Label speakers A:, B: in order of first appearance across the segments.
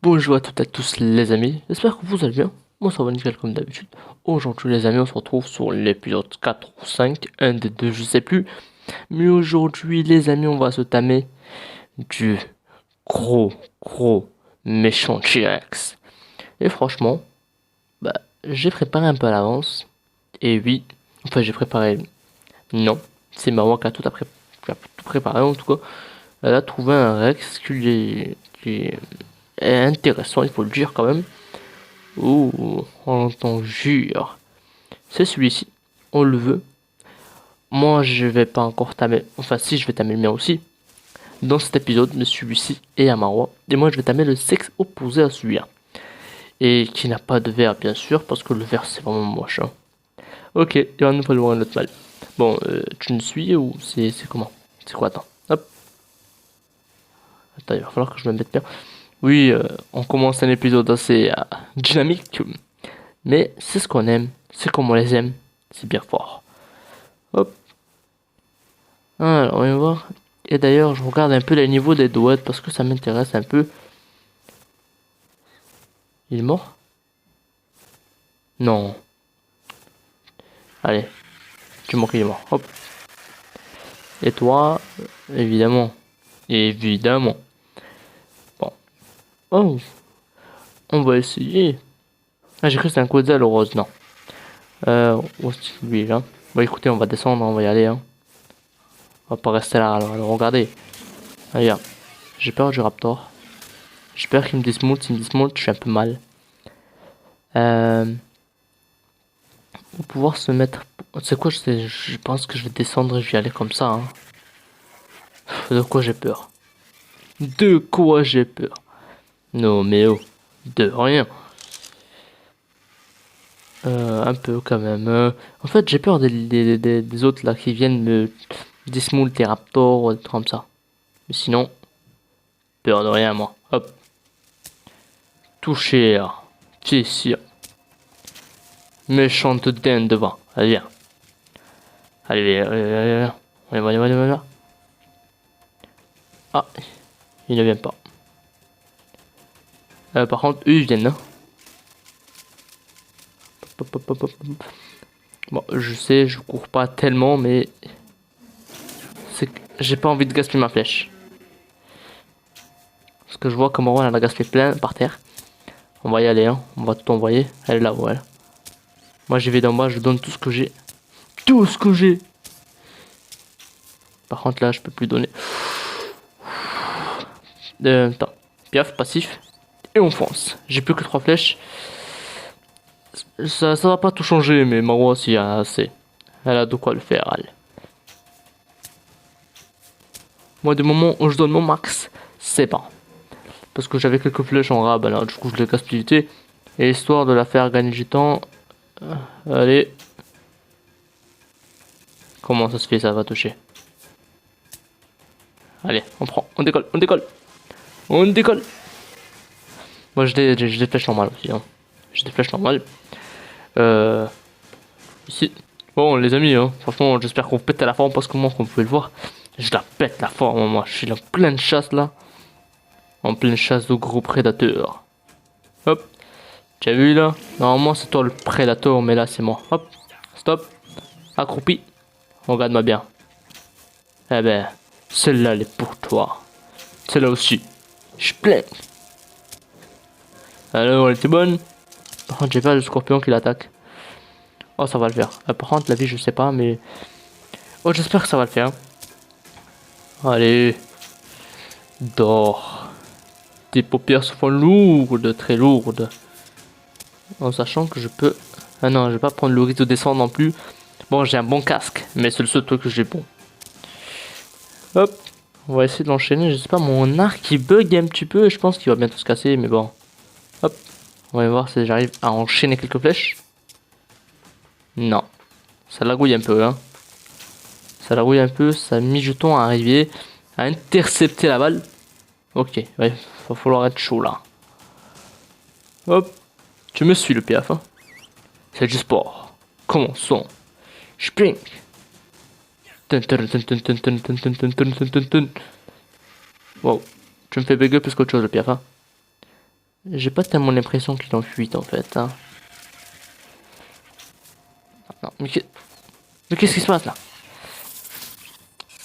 A: Bonjour à toutes et à tous les amis, j'espère que vous allez bien. Moi ça va nickel comme d'habitude. Aujourd'hui les amis on se retrouve sur l'épisode 4 ou 5, un des deux je sais plus. Mais aujourd'hui les amis on va se tamer du gros gros méchant T-Rex. Et franchement, bah j'ai préparé un peu à l'avance. Et oui, enfin j'ai préparé, non, c'est Maman qui a tout préparé en tout cas. Elle a trouvé un Rex qui est intéressant, il faut le dire quand même. Oh, on t'en jure. C'est celui-ci. On le veut. Moi, je vais pas encore tamer. Enfin, si, je vais tamer le mien aussi. Dans cet épisode de celui-ci et à Marwa. Et moi, je vais tamer le sexe opposé à celui-là. Et qui n'a pas de verre, bien sûr, parce que le verre, c'est vraiment moche. Hein. Ok, il va nous falloir un autre mal. Bon, tu me suis ou c'est comment? C'est quoi, attends. Hop. Attends, il va falloir que je me mette bien. Oui, on commence un épisode assez dynamique. Mais c'est ce qu'on aime. C'est comme on les aime. C'est bien fort. Hop. Alors, on va voir. Et d'ailleurs, je regarde un peu les niveaux des doigts parce que ça m'intéresse un peu. Il est mort? Non. Allez, tu montres qu'il est mort. Hop. Et toi, évidemment. Évidemment. Bon. Oh, on va essayer. Ah, j'ai cru que c'était un Quetzal au rose, non. Où est-ce que lui là? Bon, écoutez, on va descendre, on va y aller. Hein. On va pas rester là. Alors regardez. Regarde. J'ai peur du Raptor. J'ai peur qu'il me dismounte. S'il me dismounte, je suis un peu mal. Pour pouvoir se mettre. C'est quoi, je pense que je vais descendre et je vais aller comme ça. Hein. De quoi j'ai peur? De quoi j'ai peur? Non, mais oh, de rien. Un peu quand même. En fait, j'ai peur des autres là qui viennent me dismoult les raptors ou des trucs comme ça. Mais sinon, peur de rien, moi. Hop, toucher, fissure. Méchante dinde devant. Allez, viens. Allez, viens, viens, viens, viens, viens, viens, viens. Ah, il ne vient pas. Par contre, eux, ils viennent, hein. Hop, hop, hop, hop, hop. Bon, je sais, je cours pas tellement, mais c'est que j'ai pas envie de gaspiller ma flèche. Parce que je vois que Morwan elle a gaspillé plein par terre. On va y aller, hein. On va tout envoyer. Elle est là, voilà. Moi, j'y vais d'en bas, je donne tout ce que j'ai. Tout ce que j'ai. Par contre, là, je peux plus donner. Attends. Piaf, passif. Et on fonce. J'ai plus que 3 flèches. Ça va pas tout changer, mais Marwa, s'il y a assez. Elle a de quoi le faire, elle. Moi, du moment où je donne mon max, c'est bon. Parce que j'avais quelques flèches en rab, alors du coup, je les gaspille vite. Et histoire de la faire gagner du temps. Allez. Comment ça se fait, ça va toucher? Allez, on prend, on décolle, on décolle. On décolle. Moi, j'ai des flèches normales aussi. Hein. J'ai des flèches normales. Euh, ici. Bon, les amis, hein, franchement, j'espère qu'on pète à la forme parce que moi, comme vous pouvez le voir, je la pète la forme. Moi, je suis en pleine chasse là. En pleine chasse de gros prédateurs. Hop. Tu as vu là? Normalement, c'est toi le prédateur, mais là, c'est moi. Hop. Stop. Accroupi. Regarde-moi bien. Eh ben, celle-là, elle est pour toi. Celle-là aussi. Je plains. Alors, elle était bonne. Par contre, j'ai pas le scorpion qui l'attaque. Oh, ça va le faire. Par contre, la vie, je sais pas, mais... Oh, j'espère que ça va le faire. Allez. Dors. Tes paupières se font lourdes, très lourdes. En sachant que je peux... Ah non, je vais pas prendre le risque de descendre non plus. Bon, j'ai un bon casque, mais c'est le seul truc que j'ai bon. Hop. On va essayer de l'enchaîner. Je sais pas, mon arc, il bug un petit peu. Je pense qu'il va bientôt se casser, mais bon. Hop. On va voir si j'arrive à enchaîner quelques flèches. Non. Ça lagouille un peu, hein. Ça lagouille un peu. Ça met jeton à arriver à intercepter la balle. Ok, ouais, va falloir être chaud là. Hop. Tu me suis le PF, hein. C'est du sport. Commençons. Spring. Tun, tun, tun, tun, tun, tun, tun, tun, tun, tun, tun, tun. Wow. Tu me fais bugger plus qu'autre chose le PF, hein. J'ai pas tellement l'impression qu'il est en fuite en fait. Hein. Non, mais qu'est-ce qui se passe là?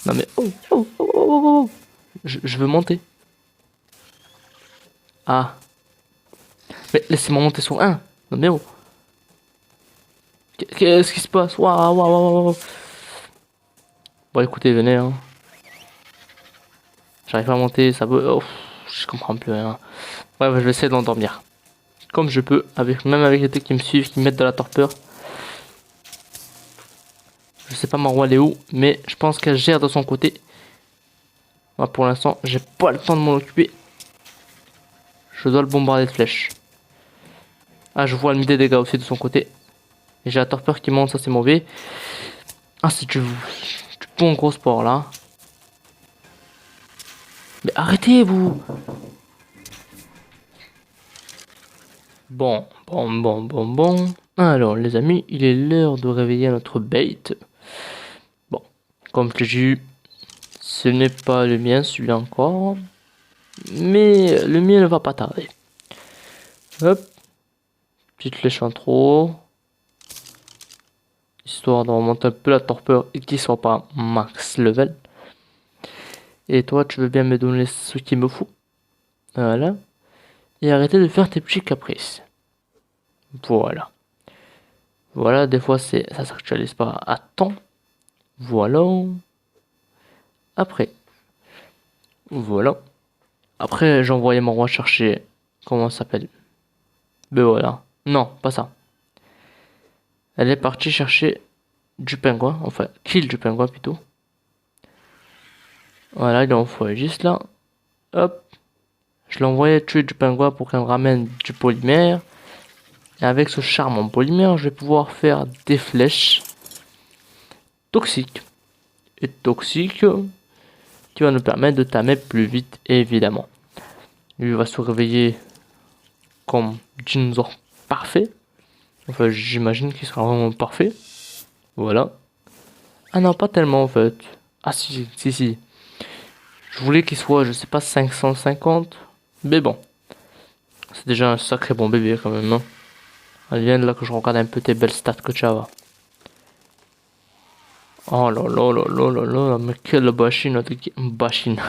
A: Non mais oh. Je veux monter. Ah. Mais laissez-moi monter sur un. Non mais oh. Qu'est-ce qui se passe? Waouh. Bon écoutez, venez hein. J'arrive pas à monter, ça veut. Oh, je comprends plus rien. Ouais, je vais essayer de l'endormir. Comme je peux, même avec les trucs qui me suivent, qui me mettent de la torpeur. Je sais pas Marwa elle est où, mais je pense qu'elle gère de son côté. Moi pour l'instant, j'ai pas le temps de m'en occuper. Je dois le bombarder de flèches. Ah, je vois le mis des dégâts aussi de son côté. Et j'ai la torpeur qui monte, ça c'est mauvais. Ah, c'est du bon gros sport là. Mais arrêtez vous. Bon. Alors les amis, il est l'heure de réveiller notre bait. Bon, comme je l'ai dit, ce n'est pas le mien celui-là encore. Mais le mien ne va pas tarder. Hop. Petite flèche en trop. Histoire de remonter un peu la torpeur et qu'il soit pas max level. Et toi, tu veux bien me donner ce qu'il me faut. Voilà. Et arrêter de faire tes petits caprices. Voilà. Voilà, des fois ça s'actualise pas à temps. Voilà. Après. Voilà. Après, j'ai envoyé mon roi chercher. Comment ça s'appelle? Ben voilà. Non, pas ça. Elle est partie chercher du pingouin. Enfin, kill du pingouin plutôt. Voilà, il est envoyé juste là. Hop. Je l'ai envoyé tuer du pingouin pour qu'elle me ramène du polymère. Et avec ce charme en polymère, je vais pouvoir faire des flèches toxiques. Et toxiques qui va nous permettre de tamer plus vite, évidemment. Lui va se réveiller comme dinosaure parfait. Enfin, j'imagine qu'il sera vraiment parfait. Voilà. Ah non, pas tellement en fait. Ah si. Je voulais qu'il soit, je sais pas, 550. Mais bon. C'est déjà un sacré bon bébé quand même. Hein. Allez, viens de là que je regarde un peu tes belles stats que tu as. Oh là, mais quelle machine de guerre. Machine.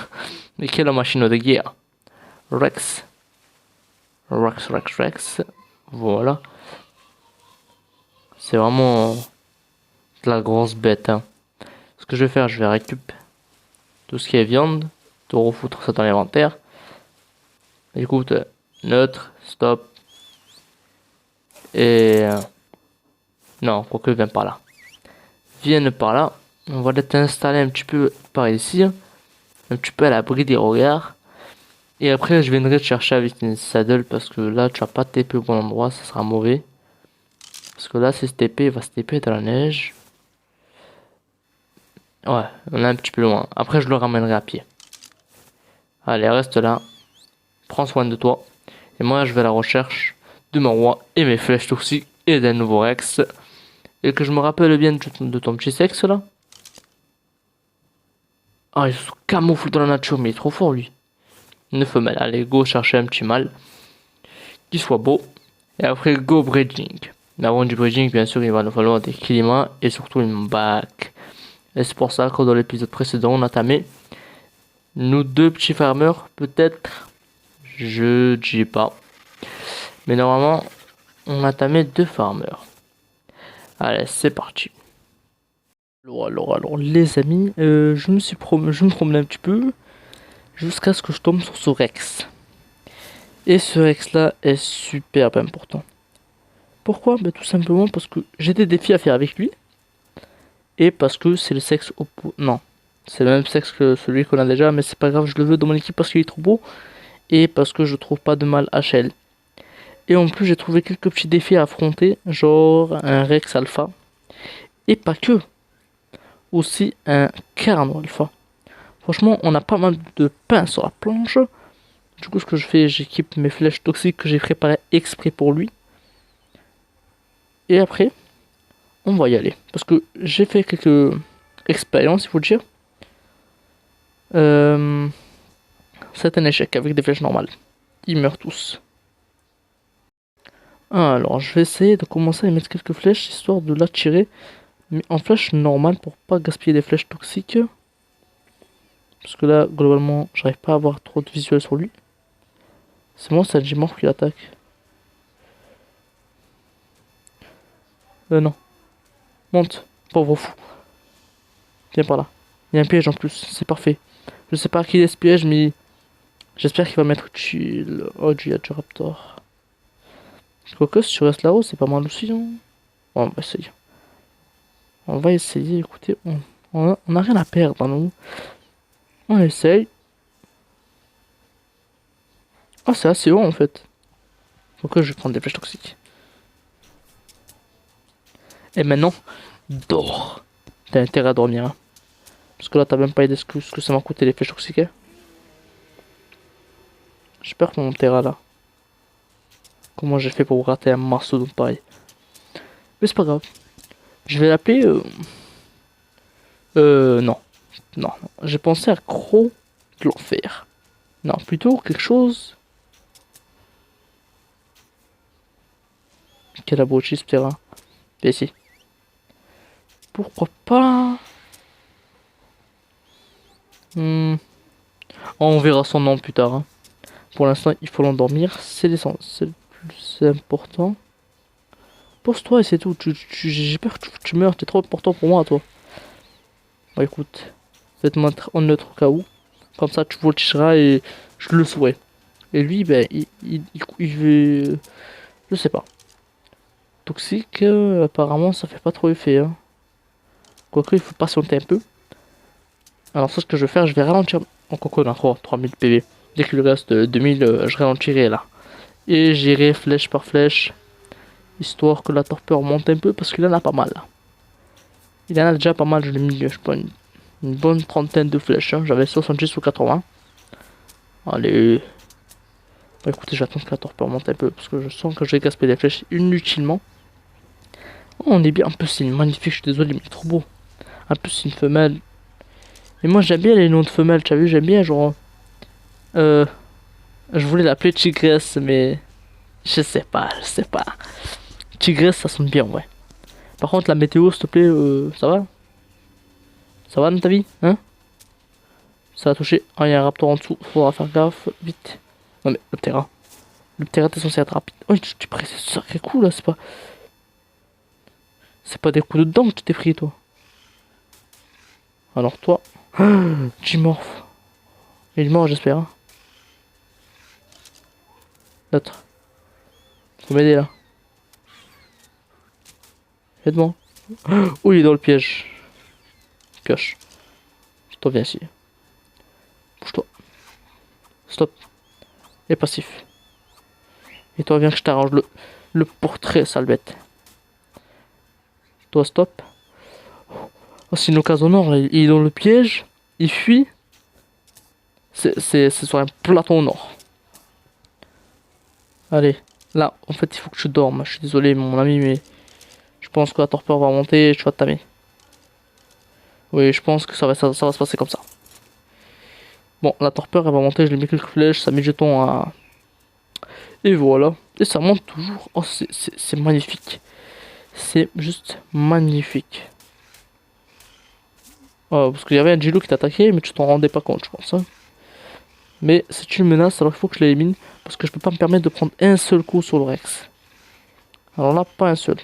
A: Mais quelle machine de guerre. Rex. Voilà. C'est vraiment de la grosse bête. Hein. Ce que je vais faire, je vais récupérer tout ce qui est viande. De refoutre ça dans l'inventaire. Écoute, neutre, stop. Et... non, quoique, viens par là. Viens par là. On va t'installer un petit peu par ici. Un petit peu à l'abri des regards. Et après, je viendrai te chercher avec une saddle parce que là, tu vas pas TP au bon endroit, ça sera mauvais. Parce que là, c'est TP, il va se TP dans la neige. Ouais, on est un petit peu loin. Après, je le ramènerai à pied. Allez, reste là. Prends soin de toi. Et moi, je vais à la recherche de mon roi et mes flèches toxiques et d'un nouveau Rex. Et que je me rappelle bien de ton petit sexe là. Ah, il se camoufle dans la nature, mais il est trop fort lui. Une femelle. Allez, go chercher un petit mâle. Qui soit beau. Et après, go breeding. Mais avant du breeding, bien sûr, il va nous falloir des climats et surtout une bac. Et c'est pour ça que dans l'épisode précédent, on a tamé nous deux petits farmers. Peut-être. Je dis pas. Mais normalement, on a tamé deux farmers. Allez, c'est parti. Alors, les amis, je me promenais un petit peu jusqu'à ce que je tombe sur ce Rex. Et ce Rex là est super important. Pourquoi? Tout simplement parce que j'ai des défis à faire avec lui. Et parce que c'est le sexe opposé. Non, c'est le même sexe que celui qu'on a déjà, mais c'est pas grave, je le veux dans mon équipe parce qu'il est trop beau. Et parce que je trouve pas de mal HL. Et en plus, j'ai trouvé quelques petits défis à affronter, genre un Rex Alpha. Et pas que. Aussi un Carno Alpha. Franchement, on a pas mal de pain sur la planche. Du coup, ce que je fais, j'équipe mes flèches toxiques que j'ai préparées exprès pour lui. Et après, on va y aller. Parce que j'ai fait quelques expériences, il faut le dire. C'est un échec avec des flèches normales. Ils meurent tous. Alors, je vais essayer de commencer à y mettre quelques flèches histoire de l'attirer. Mais en flèche normale pour pas gaspiller des flèches toxiques. Parce que là, globalement, j'arrive pas à avoir trop de visuel sur lui. C'est moi, c'est un Gmorph qui l'attaque. Non. Monte, pauvre fou. Viens par là. Il y a un piège en plus, c'est parfait. Je sais pas à qui est ce piège, mais j'espère qu'il va mettre chill. Oh, il y a du raptor. Quoique, si tu restes là-haut, c'est pas mal aussi. Hein. Bon, on va essayer. On va essayer, écoutez, on a rien à perdre, hein, nous. On essaye. Ah, c'est assez haut en fait. Pourquoi je vais prendre des flèches toxiques? Et maintenant, dors. T'as intérêt à dormir, hein. Parce que là, t'as même pas idée ce que ça m'a coûté les flèches toxiques. Hein. J'ai peur pour mon terrain là. Comment j'ai fait pour rater un morceau de pareil. Mais c'est pas grave. Je vais l'appeler. Non. Non. J'ai pensé à Croc de l'enfer. Non, plutôt quelque chose. Quel abruti ce terrain. Et ici. Pourquoi pas. On verra son nom plus tard. Hein. Pour l'instant, il faut l'endormir. C'est l'essentiel. C'est le plus important. Pose-toi et c'est tout. J'ai peur que tu meurs. T'es trop important pour moi, toi. Bah écoute. Je vais te mettre en neutre au cas où. Comme ça, tu voltigeras et je le souhaite. Et lui, ben, il veut. Je sais pas. Toxique, apparemment, ça fait pas trop effet. Hein. Quoique, il faut patienter un peu. Alors, ça, ce que je vais faire, je vais ralentir. En coco, on a 3000 PV. Dès qu'il lui reste 2000, je ralentirai là. Et j'irai flèche par flèche. Histoire que la torpeur monte un peu parce qu'il en a pas mal. Il en a déjà pas mal, je l'ai mis, je pense, une bonne trentaine de flèches. Hein. J'avais 70 ou 80. Allez. Bah, écoutez, je vais attendre que la torpeur monte un peu parce que je sens que je vais gaspiller des flèches inutilement. Oh, on est bien. En plus, c'est magnifique, je suis désolé, mais il est trop beau. En plus, c'est une femelle. Et moi, j'aime bien les noms de femelles, tu as vu, j'aime bien, genre. Euh. Je voulais l'appeler Tigresse, mais. Je sais pas, je sais pas. Tigresse, ça sonne bien, ouais. Par contre, la météo, s'il te plaît, ça va? Ça va dans ta vie? Hein? Ça va toucher. Ah, il y a un raptor en dessous, faudra faire gaffe, vite. Non, mais le terrain. Le terrain, t'es censé être rapide. Oh, tu pris c'est sacré coup là, c'est pas. C'est pas des coups de dents que tu t'es pris, toi. Alors, toi. Tu morphes. Il est mort, j'espère. Hein. L'autre. Faut m'aider là. Aide-moi. Oh, il est dans le piège. Pioche. Toi, viens ici. Bouge-toi. Stop. Et passif. Et toi, viens que je t'arrange le portrait, sale bête. Toi, stop. Oh, c'est une occasion nord, là. Il est dans le piège. Il fuit. C'est sur un plateau nord. Allez. Là, en fait, il faut que tu dormes. Je suis désolé, mon ami, mais je pense que la torpeur va monter et tu vas te tamer. Oui, je pense que ça va se passer comme ça. Bon, la torpeur, elle va monter. Je lui mets quelques flèches. Ça met jetons à. Et voilà. Et ça monte toujours. Oh, c'est magnifique. C'est juste magnifique. Oh, parce qu'il y avait un Gilo qui t'attaquait, mais tu t'en rendais pas compte, je pense. Hein. Mais c'est une menace, alors il faut que je l'élimine. Parce que je peux pas me permettre de prendre un seul coup sur le Rex. Alors là, pas un seul.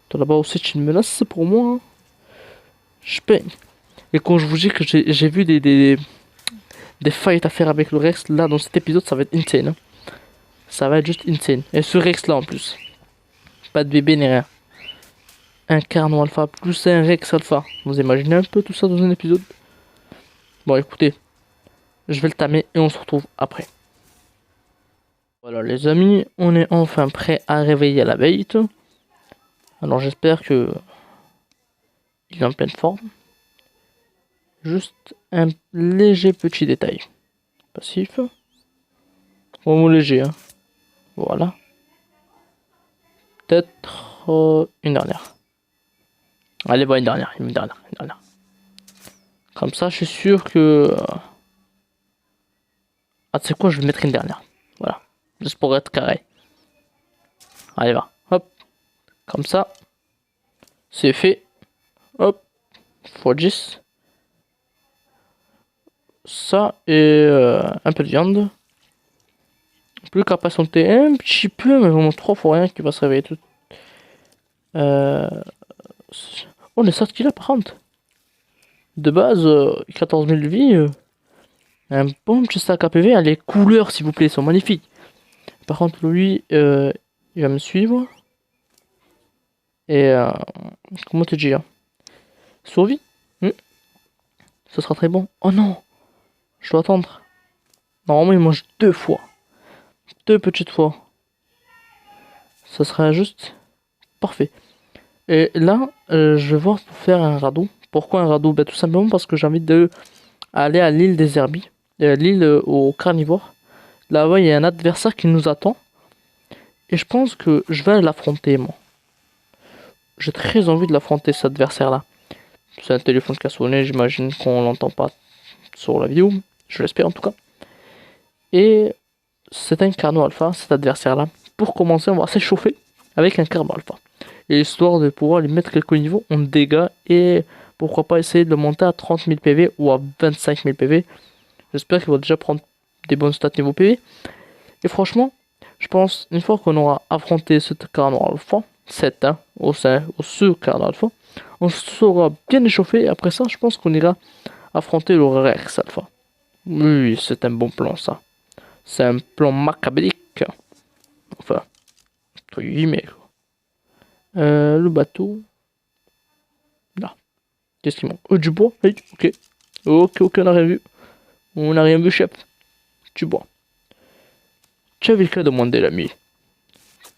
A: Toi là-bas aussi, c'est une menace pour moi. Hein. Je paye. Et quand je vous dis que j'ai vu des fights à faire avec le Rex, là, dans cet épisode, ça va être insane. Hein. Ça va être juste insane. Et ce Rex là en plus. Pas de bébé ni rien. Un Carno Alpha plus un Rex Alpha. Vous imaginez un peu tout ça dans un épisode? Bon, écoutez. Je vais le tamer et on se retrouve après. Voilà les amis, on est enfin prêt à réveiller la bait. Alors j'espère que il est en pleine forme. Juste un léger petit détail. Passif. Vraiment léger. Hein. Voilà. Peut-être une dernière. Allez, bon, une dernière. Comme ça, je suis sûr que... Ah, tu sais quoi, je vais mettre une dernière. Voilà. Juste pour être carré. Allez, va. Hop. Comme ça. C'est fait. Hop. x10. Ça et un peu de viande. Plus qu'à patienter un petit peu, mais vraiment 3 fois rien qui va se réveiller tout. On est sorti là par contre. De base, 14 000 vies. Un bon petit sac APV. Les couleurs, s'il vous plaît, sont magnifiques. Par contre, lui, il va me suivre. Et comment te dire? Survie. Ce sera très bon. Oh non! Je dois attendre. Normalement, il mange 2 fois. 2 petites fois. Ça sera juste parfait. Et là, je vais voir pour faire un radeau. Pourquoi un radeau? Ben, tout simplement parce que j'ai envie de aller à l'île des herbiers. L'île aux carnivores. Là-bas, il y a un adversaire qui nous attend. Et je pense que je vais l'affronter, moi. J'ai très envie de l'affronter, cet adversaire-là. C'est un téléphone qui a sonné, j'imagine qu'on l'entend pas sur la vidéo. Je l'espère en tout cas. Et c'est un Carno Alpha, cet adversaire-là. Pour commencer, on va s'échauffer avec un Carno Alpha. Et histoire de pouvoir lui mettre quelques niveaux en dégâts. Et pourquoi pas essayer de le monter à 30 000 PV ou à 25 000 PV. J'espère qu'il va déjà prendre des bonnes stats niveau PV. Et franchement, je pense, une fois qu'on aura affronté ce Carno Alpha, 7 hein, au ce Carno Alpha, on sera bien échauffé. Et après ça, je pense qu'on ira affronter le Rex Alpha. Oui, c'est un bon plan ça. C'est un plan macabrique. Enfin, entre guillemets. Le bateau. Là. Qu'est-ce qu'il manque? Oh, du bois. Oui, ok. Ok, on n'a rien vu. On n'a rien vu, chef. Du bois. Tu avais le cas de demander l'ami.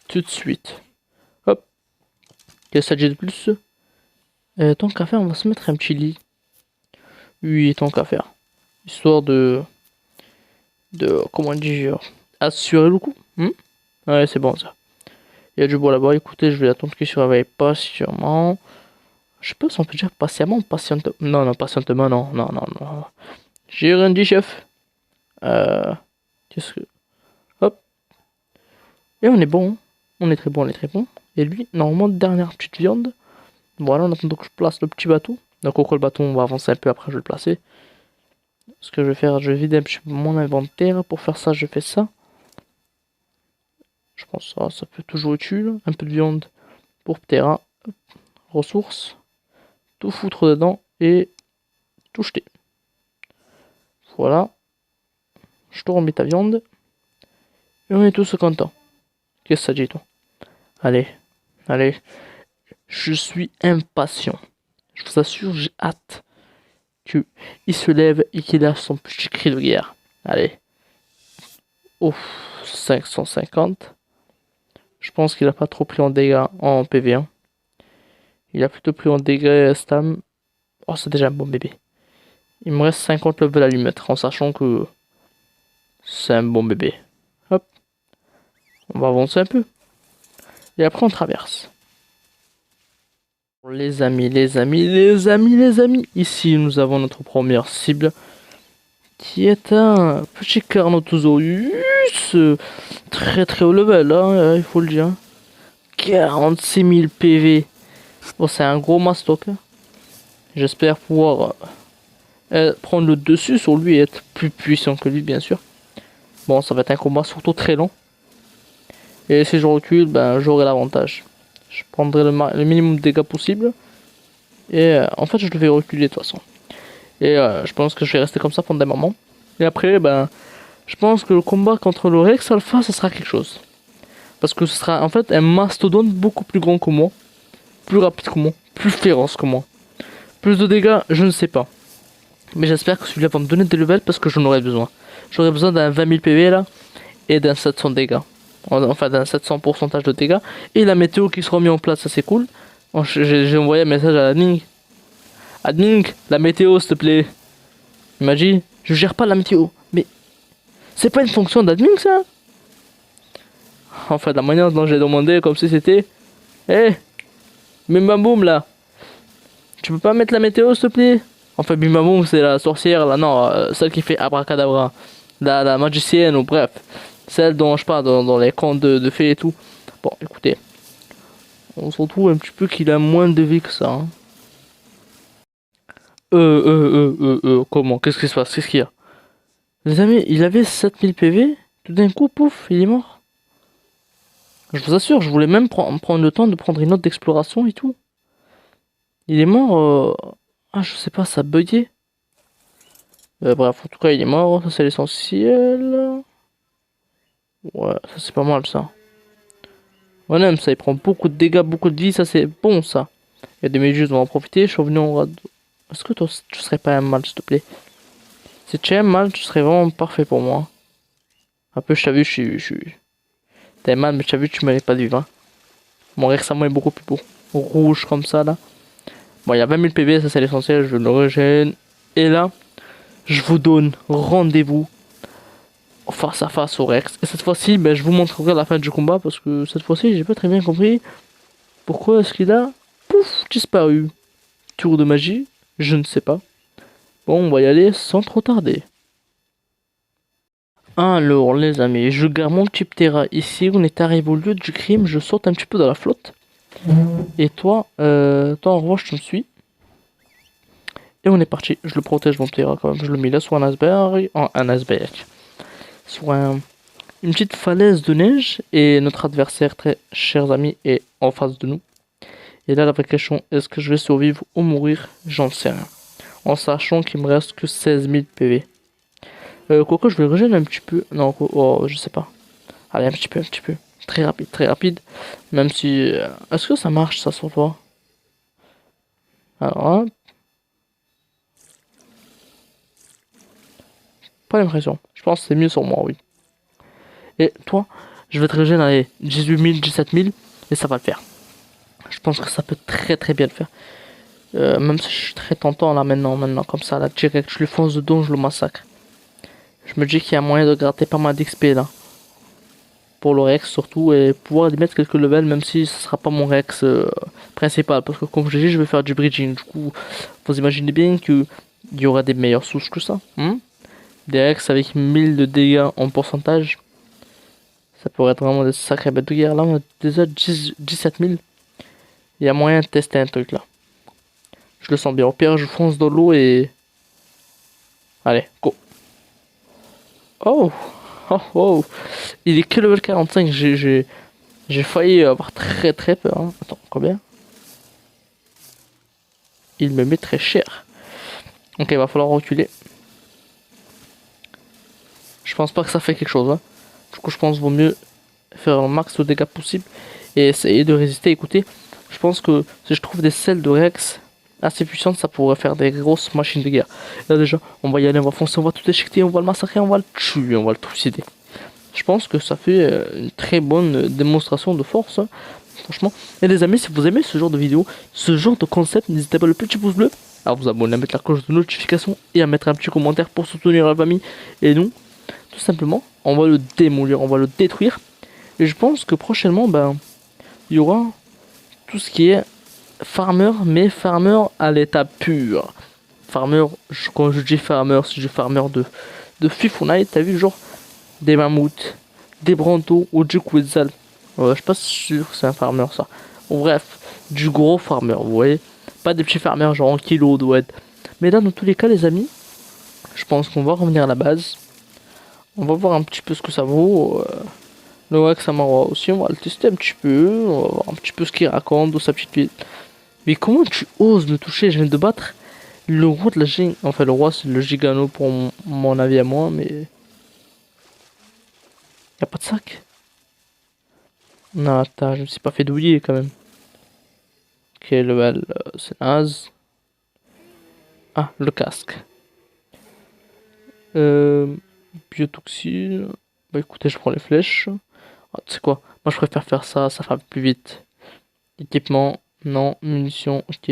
A: Tout de suite. Hop. Qu'est-ce que ça dit de plus? Tant qu'à faire, on va se mettre un petit lit. Oui, tant qu'à faire. Histoire de comment dire, assurer le coup. Ouais, c'est bon ça. Il y a du bois là-bas. Écoutez, je vais attendre qu'il se réveille patiemment. Je sais pas si on peut dire patiemment ou patientement. Non, non, patientement, non. Non, non, non. J'ai rien dit, chef. Qu'est-ce que... Hop. Et on est bon. On est très bon, on est très bon. Et lui, normalement, dernière petite viande. Voilà, en attendant que je place le petit bateau. Donc, au le bateau, on va avancer un peu après, je vais le placer. Ce que je vais faire, je vais vider un petit peu mon inventaire. Pour faire ça, je fais ça. Je pense que ça peut être toujours utile. Un peu de viande pour Ptera. Ressources. Tout foutre dedans et tout jeter. Voilà. Je te remets ta viande. Et on est tous contents. Qu'est-ce que ça dit, toi? Allez. Allez. Je suis impatient. Je vous assure, j'ai hâte qu'il se lève et qu'il a son petit cri de guerre. Allez. Ouf. 550. Je pense qu'il a pas trop pris en dégâts en PV1. Il a plutôt pris en dégâts stam. Oh, c'est déjà un bon bébé. Il me reste 50 levels à lui mettre en sachant que c'est un bon bébé. Hop. On va avancer un peu. Et après on traverse. Les amis, les amis, les amis, les amis. Ici nous avons notre première cible. Qui est un petit Carnotaurus. Très très haut level, hein, il faut le dire. 46 000 PV. Bon, c'est un gros mastoc. J'espère pouvoir prendre le dessus sur lui et être plus puissant que lui, bien sûr. Bon, ça va être un combat surtout très long. Et si je recule, ben j'aurai l'avantage. Je prendrai le minimum de dégâts possible. Et en fait, je devais reculer de toute façon. Et je pense que je vais rester comme ça pendant des moments. Et après, ben, je pense que le combat contre le Rex Alpha, ça sera quelque chose. Parce que ce sera en fait un mastodonte beaucoup plus grand que moi. Plus rapide que moi. Plus féroce que moi. Plus de dégâts, je ne sais pas. Mais j'espère que celui-là va me donner des levels parce que j'en aurai besoin. J'aurai besoin d'un 20 000 PV là. Et d'un 700 dégâts. Enfin d'un 700 pourcentage de dégâts. Et la météo qui sera mise en place, ça c'est cool. J'ai envoyé un message à l'admin. Admin, la météo s'il te plaît. Il m'a dit, je gère pas la météo. Mais c'est pas une fonction d'admin ça? Enfin, de la manière dont j'ai demandé, comme si c'était... Eh, Bimaboum là. Tu peux pas mettre la météo s'il te plaît? Enfin, Bimaboum c'est la sorcière là, non, celle qui fait abracadabra. La magicienne ou bref. Celle dont je parle dans les contes de fées et tout. Bon, écoutez. On se retrouve un petit peu qu'il a moins de vie que ça. Hein. Comment? Qu'est-ce qui se passe? Qu'est-ce qu'il y a? Les amis, il avait 7000 PV. Tout d'un coup, pouf, il est mort. Je vous assure, je voulais même prendre le temps de prendre une note d'exploration et tout. Il est mort. Ah, je sais pas, ça a bugué. Bref, en tout cas, il est mort. Ça, c'est l'essentiel. Ouais, ça, c'est pas mal, ça. On aime ça. Il prend beaucoup de dégâts, beaucoup de vie. Ça, c'est bon, ça. Il y a des méduses, on va en profiter. Je suis revenu en rade. Est-ce que toi, tu serais pas un mal, s'il te plaît? Si tu es un mal, tu serais vraiment parfait pour moi. Un peu, je t'ai vu, je suis. T'es un mal, mais tu as vu, tu mérites pas de vivre. Hein. Mon Rex à moi est beaucoup plus beau. Rouge comme ça, là. Bon, il y a 20 000 PV, ça c'est l'essentiel. Je le régène. Et là, je vous donne rendez-vous face à face au Rex. Et cette fois-ci, ben, je vous montrerai la fin du combat parce que cette fois-ci, j'ai pas très bien compris pourquoi est-ce qu'il a pouf disparu. Tour de magie, je ne sais pas. Bon, on va y aller sans trop tarder. Alors, les amis, je garde mon petit Ptera ici. On est arrivé au lieu du crime. Je saute un petit peu dans la flotte. Et toi, en revanche, tu me suis. Et on est parti. Je le protège mon Ptera quand même. Je le mets là sur un iceberg. Un iceberg. Sur une petite falaise de neige. Et notre adversaire, très chers amis, est en face de nous. Et là, la vraie question, est-ce que je vais survivre ou mourir? J'en sais rien. En sachant qu'il me reste que 16 000 PV. Quoique je vais le régénérer un petit peu. Non, oh, je sais pas. Allez, un petit peu, un petit peu. Très rapide, très rapide. Même si... est-ce que ça marche, ça, sur toi? Alors, hein, pas l'impression. Je pense que c'est mieux sur moi, oui. Et toi, je vais te régénérer 18 000, 17 000. Et ça va le faire. Je pense que ça peut très très bien le faire. Même si je suis très tentant là maintenant, comme ça, là, direct, je lui fonce dedans, je le massacre. Je me dis qu'il y a moyen de gratter pas mal d'XP là. Pour le Rex surtout, et pouvoir y mettre quelques levels, même si ce sera pas mon Rex principal. Parce que comme je l'ai dit, je vais faire du bridging. Du coup, vous imaginez bien qu'il y aura des meilleures souches que ça. Hein, des Rex avec 1000 de dégâts en pourcentage. Ça pourrait être vraiment des sacrées bêtes de guerre. Là, on a déjà 17 000. Il y a moyen de tester un truc là. Je le sens bien. Au pire, je fonce dans l'eau et... Allez, go. Oh, oh, oh. Il est que level 45. J'ai failli avoir très très peur. Hein. Attends, combien? Il me met très cher. Ok, il va falloir reculer. Je pense pas que ça fait quelque chose. Hein. Du coup, je pense qu'il vaut mieux faire le max de dégâts possible et essayer de résister. Écoutez, je pense que si je trouve des selles de Rex assez puissantes, ça pourrait faire des grosses machines de guerre. Là déjà, on va y aller, on va foncer, on va tout éjecter, on va le massacrer, on va le tuer, on va le trucider. Je pense que ça fait une très bonne démonstration de force, hein, franchement. Et les amis, si vous aimez ce genre de vidéo, ce genre de concept, n'hésitez pas le petit pouce bleu, à vous abonner, à mettre la cloche de notification et à mettre un petit commentaire pour soutenir la famille. Et nous, tout simplement, on va le démolir, on va le détruire. Et je pense que prochainement, ben, il y aura tout ce qui est farmer, mais farmer à l'état pur. Farmer, quand je dis farmer, c'est du farmer de Fifonite, t'as vu, genre des mammouths, des brantos ou du quetzal. Je suis pas sûr que c'est un farmer ça. Bref, du gros farmer, vous voyez. Pas des petits farmers genre en kilo de wed. Mais là, dans tous les cas, les amis, je pense qu'on va revenir à la base. On va voir un petit peu ce que ça vaut. Le Rex Amara aussi, on va le tester un petit peu. On va voir un petit peu ce qu'il raconte de sa petite vie. Mais comment tu oses me toucher? Je viens de battre le roi de la giga. Enfin, le roi, c'est le gigano pour mon avis à moi, mais. Y'a pas de sac? Non, attends, je me suis pas fait douiller quand même. Ok, level, c'est naze. Ah, le casque. Biotoxine. Bah écoutez, je prends les flèches. Ah, tu sais quoi? Moi je préfère faire ça, ça va plus vite. Équipement, non. Munitions, ok.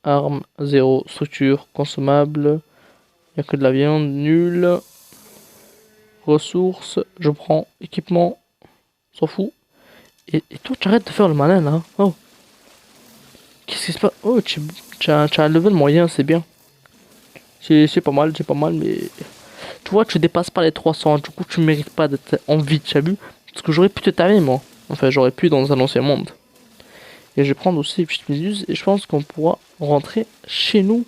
A: Armes, 0. Structure, consommable. Il a que de la viande, nul. Ressources, je prends. Équipement, s'en fout. Et toi, tu arrêtes de faire le malin là. Oh. Qu'est-ce qui se passe? Oh, tu as un level moyen, c'est bien. C'est pas mal, mais... Tu vois, tu dépasses pas les 300, du coup tu mérites pas d'être en vie, tu as vu? Parce que j'aurais pu te tamer moi. Enfin, j'aurais pu dans un ancien monde. Et je vais prendre aussi les petites méduses et je pense qu'on pourra rentrer chez nous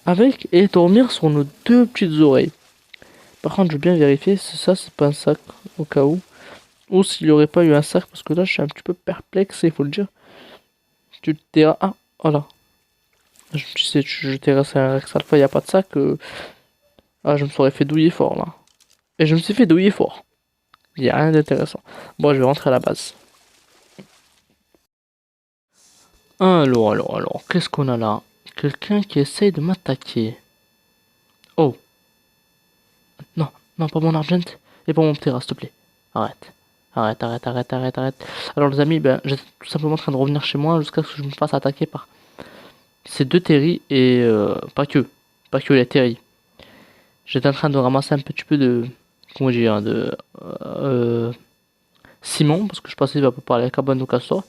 A: avec et dormir sur nos deux petites oreilles. Par contre, je veux bien vérifier si ça, c'est pas un sac au cas où. Ou s'il n'y aurait pas eu un sac, parce que là, je suis un petit peu perplexe, il faut le dire. Tu te diras, ah, voilà. Je me disais, je terrasse un Rex Alpha, il n'y a pas de sac. Ah, je me serais fait douiller fort, là. Et je me suis fait douiller fort. Il n'y a rien d'intéressant. Bon, je vais rentrer à la base. Alors, qu'est-ce qu'on a là? Quelqu'un qui essaye de m'attaquer. Oh, non, non, pas mon argent. Et pas mon ptera, s'il te plaît. Arrête. Arrête. Alors les amis, ben, j'étais tout simplement en train de revenir chez moi jusqu'à ce que je me fasse attaquer par ces deux Terry et pas que les Terry. J'étais en train de ramasser un petit peu de, comment dire, de Simon, parce que je passais par la cabane au castor.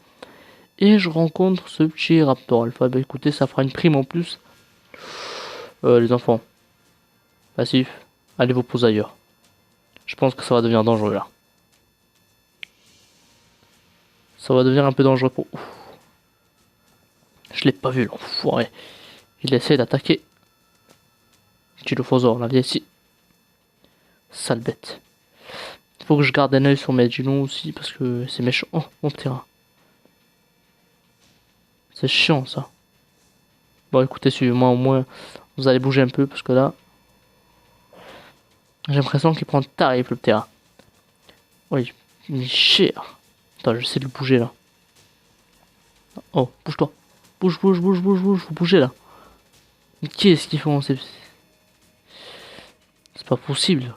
A: Et je rencontre ce petit raptor alpha. Bah écoutez, ça fera une prime en plus. Les enfants, passif, allez vous poser ailleurs. Je pense que ça va devenir dangereux là. Ça va devenir un peu dangereux pour... Ouf. Je l'ai pas vu l'enfoiré. Il essaie d'attaquer. Tylophosor, là, viens ici. Sale bête. Faut que je garde un oeil sur mes Dilons aussi parce que c'est méchant. Oh, mon terrain. C'est chiant ça. Bon, écoutez, suivez-moi au moins. Vous allez bouger un peu parce que là, j'ai l'impression qu'il prend tarif le terrain. Oui, il est cher. Attends, j'essaie de le bouger là. Oh, bouge-toi. Bouge. Faut bouger là. Mais qu'est-ce qu'ils font? C'est pas possible.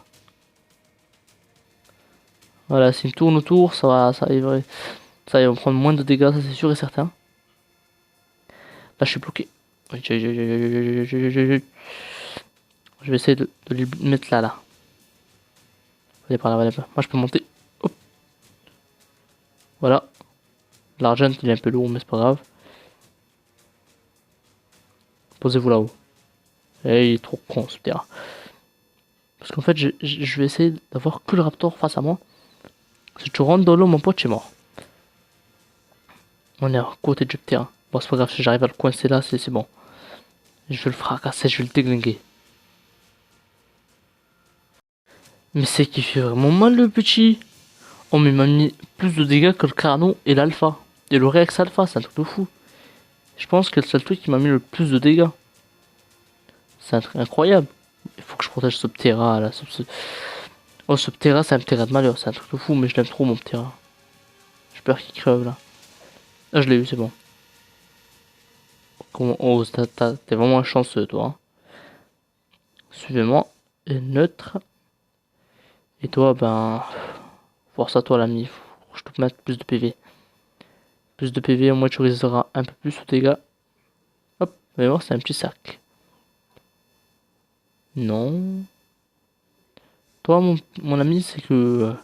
A: Voilà, s'il me tourne autour, ça va prendre moins de dégâts, ça c'est sûr et certain. Là, je suis bloqué. Je vais essayer de lui mettre là. Allez par là. Moi, je peux monter. Hop. Voilà. L'argent, il est un peu lourd, mais c'est pas grave. Posez-vous là-haut. Et il est trop con, ce terrain. Parce qu'en fait, je vais essayer d'avoir que le raptor face à moi. Si tu rentres dans l'eau, mon pote, tu es mort. On est à côté du terrain. Bon, c'est pas grave, si j'arrive à le coincer là, c'est bon. Je vais le fracasser, je vais le déglinguer. Mais c'est qu'il fait vraiment mal le petit. Oh mais il m'a mis plus de dégâts que le Carno et l'Alpha. Et le Rex Alpha, c'est un truc de fou. Je pense que c'est le truc qui m'a mis le plus de dégâts. C'est un truc incroyable. Il faut que je protège ce Ptera là. Oh ce Ptera c'est un Ptera de malheur, c'est un truc de fou mais je l'aime trop mon Ptera. J'ai peur qu'il crève là. Ah je l'ai eu, c'est bon. Comment... Oh t'es vraiment un chanceux toi. Hein. Suivez-moi. Et neutre. Et toi ben... Force à toi l'ami, faut que je te mette plus de PV. Plus de PV, au moins tu risqueras un peu plus de dégâts. Hop, vous allez voir, c'est un petit sac. Non. Toi, mon ami, c'est que...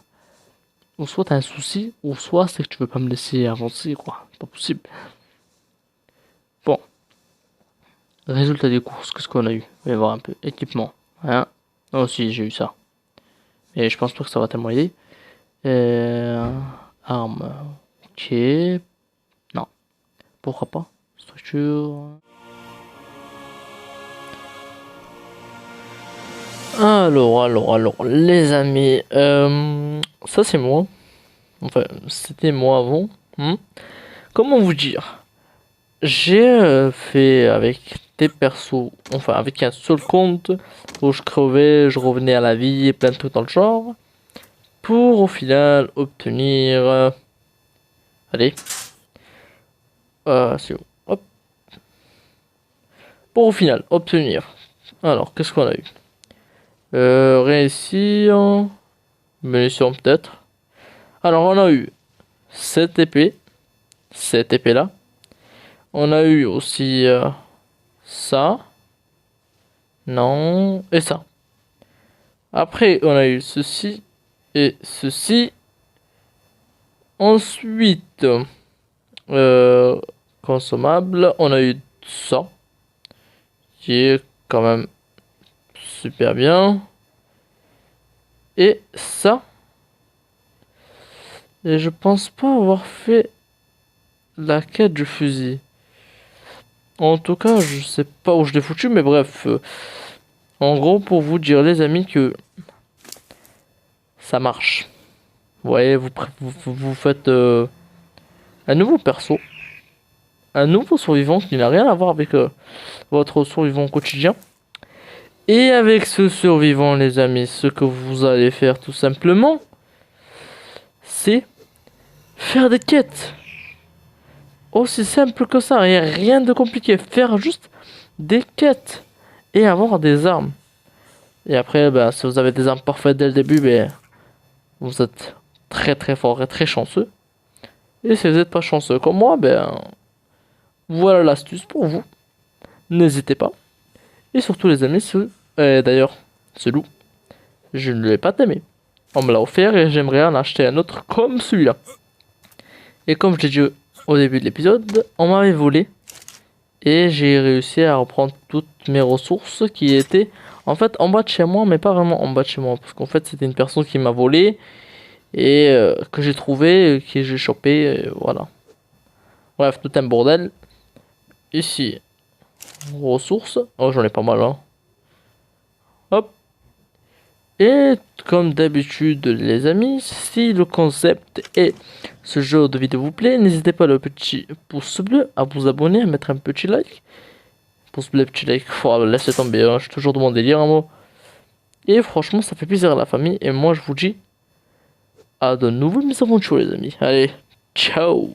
A: ou soit t'as un souci, ou soit c'est que tu veux pas me laisser avancer, quoi. C'est pas possible. Bon. Résultat des courses, qu'est-ce qu'on a eu? On va voir un peu. Équipement. Hein? Oh si, j'ai eu ça. Et je pense pas que ça va tellement aider. Arme. Ok. Non. Pourquoi pas? Structure. Alors, les amis, ça c'est moi. Enfin, c'était moi avant. Comment vous dire? J'ai fait avec des persos, enfin avec un seul compte où je crevais, je revenais à la vie et plein de trucs dans le genre, pour au final obtenir, allez, c'est où? Hop, pour au final obtenir. Alors, qu'est-ce qu'on a eu? Réussir, munitions peut-être. Alors on a eu cette épée là. On a eu aussi ça, non, et ça. Après on a eu ceci et ceci. Ensuite, euh, consommable, on a eu ça, qui est quand même super bien. Et ça. Et je pense pas avoir fait la quête du fusil. En tout cas, je sais pas où je l'ai foutu, mais bref. En gros, pour vous dire, les amis, que ça marche. Vous voyez, vous faites un nouveau perso. Un nouveau survivant qui n'a rien à voir avec votre survivant quotidien. Et avec ce survivant, les amis, ce que vous allez faire tout simplement, c'est faire des quêtes. Aussi simple que ça, et rien de compliqué. Faire juste des quêtes et avoir des armes. Et après, ben, si vous avez des armes parfaites dès le début, ben, vous êtes très très fort et très chanceux. Et si vous n'êtes pas chanceux comme moi, ben, voilà l'astuce pour vous. N'hésitez pas. Et surtout, les amis, d'ailleurs, ce loup, je ne l'ai pas aimé. On me l'a offert et j'aimerais en acheter un autre comme celui-là. Et comme je l'ai dit au début de l'épisode, on m'avait volé. Et j'ai réussi à reprendre toutes mes ressources qui étaient en fait en bas de chez moi, mais pas vraiment en bas de chez moi. Parce qu'en fait, c'était une personne qui m'a volé et que j'ai trouvé, que j'ai chopé, voilà. Bref, tout un bordel. Ici, ressources. Oh, j'en ai pas mal, hein. Hop. Et comme d'habitude, les amis, si le concept et ce jeu de vidéo vous plaît, n'hésitez pas le petit pouce bleu à vous abonner, à mettre un petit like. Pouce bleu, petit like, oh, laissez tomber, hein, je suis toujours dans mon délire, hein, moi. Et franchement, ça fait plaisir à la famille. Et moi, je vous dis à de nouvelles mésaventures, les amis. Allez, ciao!